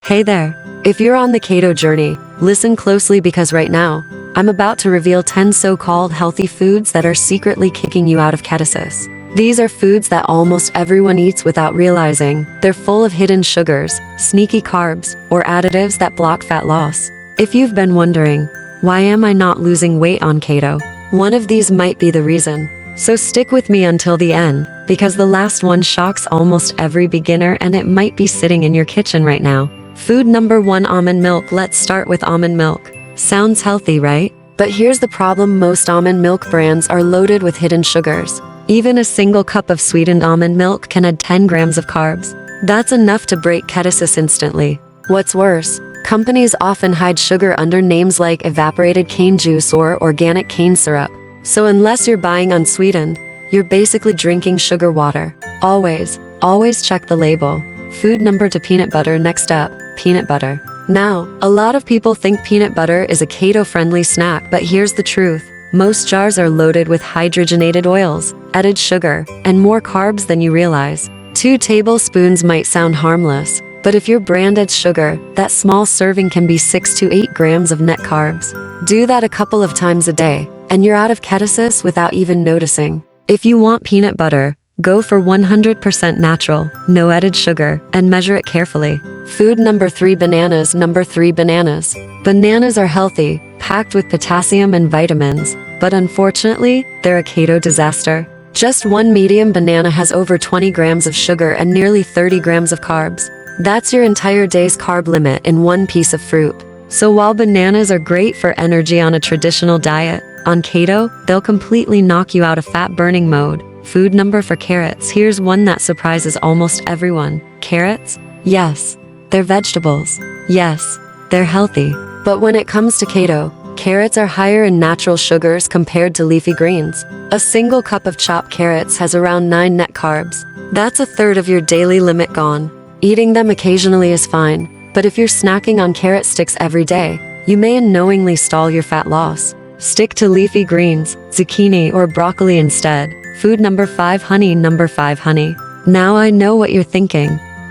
Hey there. If you're on the keto journey, listen closely because right now, I'm about to reveal 10 so-called healthy foods that are secretly kicking you out of ketosis. These are foods that almost everyone eats without realizing. They're full of hidden sugars, sneaky carbs, or additives that block fat loss. If you've been wondering, why am I not losing weight on keto? One of these might be the reason. So stick with me until the end, because the last one shocks almost every beginner and it might be sitting in your kitchen right now. Food number 1: almond milk. Let's start with almond milk. Sounds healthy, right? But here's the problem: most almond milk brands are loaded with hidden sugars. Even a single cup of sweetened almond milk can add 10 grams of carbs. That's enough to break ketosis instantly. What's worse, companies often hide sugar under names like evaporated cane juice or organic cane syrup. So unless you're buying unsweetened, you're basically drinking sugar water. Always check the label. Food number 2: peanut butter. Next up, peanut butter. Now, a lot of people think peanut butter is a keto-friendly snack, but here's the truth. Most jars are loaded with hydrogenated oils, added sugar, and more carbs than you realize. 2 tablespoons might sound harmless, but if you're branded sugar, that small serving can be 6 to 8 grams of net carbs. Do that a couple of times a day, and you're out of ketosis without even noticing. If you want peanut butter, go for 100% natural, no added sugar, and measure it carefully. Food number 3: bananas. Number 3: bananas. Bananas are healthy, packed with potassium and vitamins, but unfortunately, they're a keto disaster. Just one medium banana has over 20 grams of sugar and nearly 30 grams of carbs. That's your entire day's carb limit in one piece of fruit. So while bananas are great for energy on a traditional diet, on keto, they'll completely knock you out of fat-burning mode. Food number 4: carrots. Here's one that surprises almost everyone. Carrots? Yes, they're vegetables. Yes, they're healthy. But when it comes to keto, carrots are higher in natural sugars compared to leafy greens. A single cup of chopped carrots has around 9 net carbs. That's a third of your daily limit gone. Eating them occasionally is fine, but if you're snacking on carrot sticks every day, you may unknowingly stall your fat loss. Stick to leafy greens, zucchini, or broccoli instead. Food number 5: honey. Number 5: honey. Now I know what you're thinking.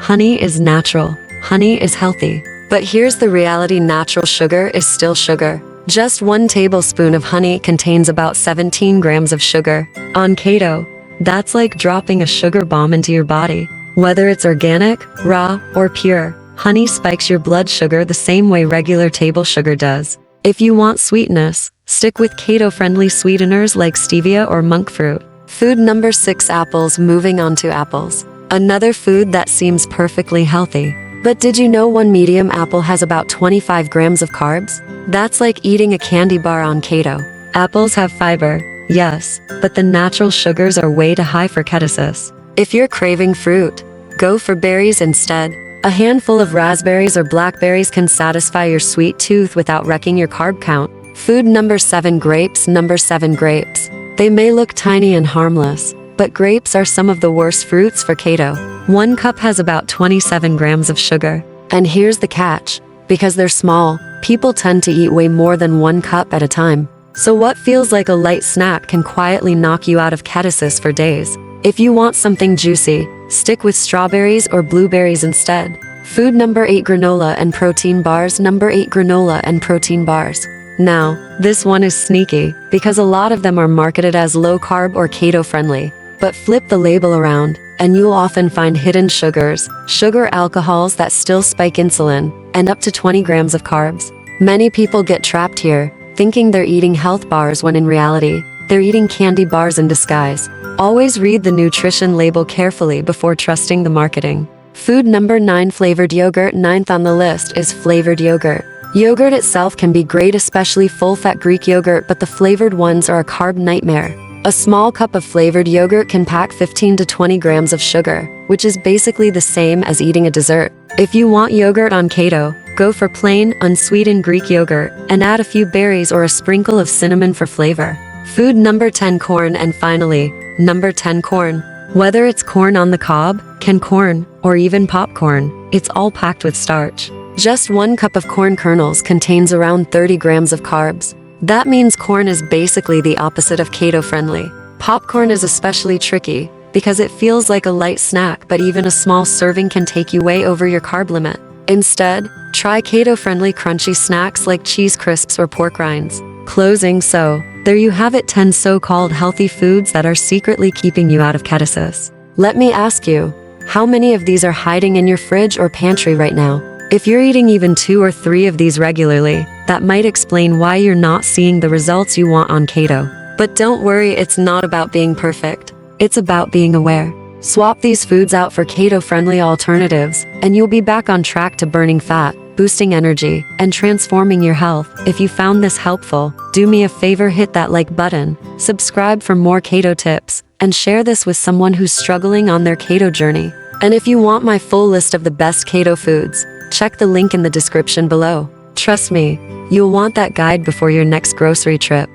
Honey is natural. Honey is healthy. But here's the reality: natural sugar is still sugar. Just 1 tablespoon of honey contains about 17 grams of sugar. On keto, that's like dropping a sugar bomb into your body. Whether it's organic, raw, or pure, honey spikes your blood sugar the same way regular table sugar does. If you want sweetness, stick with keto-friendly sweeteners like stevia or monk fruit. Food number 6: apples. Moving on to apples. Another food that seems perfectly healthy. But did you know 1 medium apple has about 25 grams of carbs? That's like eating a candy bar on keto. Apples have fiber, yes, but the natural sugars are way too high for ketosis. If you're craving fruit, go for berries instead. A handful of raspberries or blackberries can satisfy your sweet tooth without wrecking your carb count. Food number 7: grapes. Number 7: grapes. They may look tiny and harmless, but grapes are some of the worst fruits for keto. 1 cup has about 27 grams of sugar. And here's the catch: because they're small, people tend to eat way more than 1 cup at a time. So what feels like a light snack can quietly knock you out of ketosis for days. If you want something juicy, stick with strawberries or blueberries instead. Food number 8: granola and protein bars. Number 8: granola and protein bars. Now, this one is sneaky, because a lot of them are marketed as low-carb or keto-friendly. But flip the label around, and you'll often find hidden sugars, sugar alcohols that still spike insulin, and up to 20 grams of carbs. Many people get trapped here, thinking they're eating health bars when in reality, they're eating candy bars in disguise. Always read the nutrition label carefully before trusting the marketing. Food number 9: flavored yogurt. 9th on the list is flavored yogurt. Yogurt itself can be great, especially full-fat Greek yogurt, but the flavored ones are a carb nightmare. A small cup of flavored yogurt can pack 15 to 20 grams of sugar, which is basically the same as eating a dessert. If you want yogurt on keto, go for plain, unsweetened Greek yogurt, and add a few berries or a sprinkle of cinnamon for flavor. Food number 10: corn. And finally, number 10: corn. Whether it's corn on the cob, canned corn, or even popcorn, it's all packed with starch. Just 1 cup of corn kernels contains around 30 grams of carbs. That means corn is basically the opposite of keto-friendly. Popcorn is especially tricky, because it feels like a light snack, but even a small serving can take you way over your carb limit. Instead, try keto-friendly crunchy snacks like cheese crisps or pork rinds. Closing. So, there you have it, 10 so-called healthy foods that are secretly keeping you out of ketosis. Let me ask you, how many of these are hiding in your fridge or pantry right now? If you're eating even 2 or 3 of these regularly, that might explain why you're not seeing the results you want on keto. But don't worry, it's not about being perfect. It's about being aware. Swap these foods out for keto-friendly alternatives, and you'll be back on track to burning fat, boosting energy, and transforming your health. If you found this helpful, do me a favor, hit that like button, subscribe for more keto tips, and share this with someone who's struggling on their keto journey. And if you want my full list of the best keto foods, check the link in the description below. Trust me, you'll want that guide before your next grocery trip.